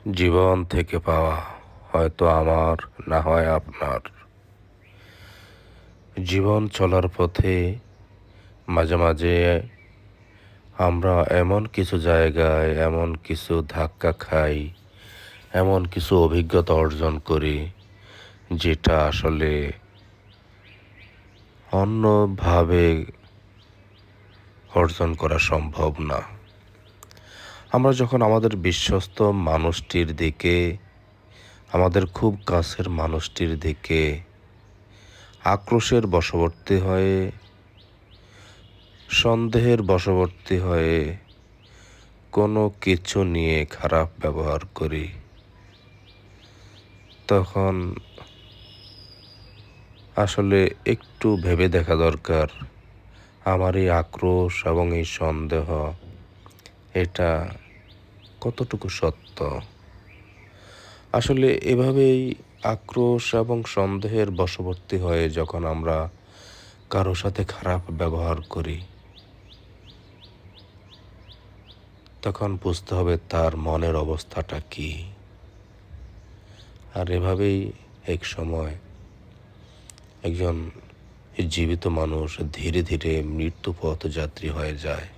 জীবন থেকে পাওয়া হয়তো আমার, না হয় আপনার। জীবন চলার পথে মাঝে মাঝে আমরা এমন কিছু জায়গায় এমন কিছু ধাক্কা খাই, এমন কিছু অভিজ্ঞতা অর্জন করি যেটা আসলে অন্যভাবে অর্জন করা সম্ভব না। আমরা যখন আমাদের বিশ্বস্ত মানুষটির দিকে, আমাদের খুব কাছের মানুষটির দিকে আক্রোশের বশবর্তী হয়ে, সন্দেহের বশবর্তী হয়ে কোনো কিছু নিয়ে খারাপ ব্যবহার করি, তখন আসলে একটু ভেবে দেখা দরকার আমার এই আক্রোশ এবং এই সন্দেহ এটা কতটুকু সত্য। আসলে এভাবেই আক্রোশ এবং সন্দেহের বশবর্তী হয়ে যখন আমরা কারো সাথে খারাপ ব্যবহার করি, তখন বুঝতে হবে তার মনের অবস্থাটা কি। আর এভাবেই এক সময় একজন জীবিত মানুষ ধীরে ধীরে মৃত্যু পথযাত্রী হয়ে যায়।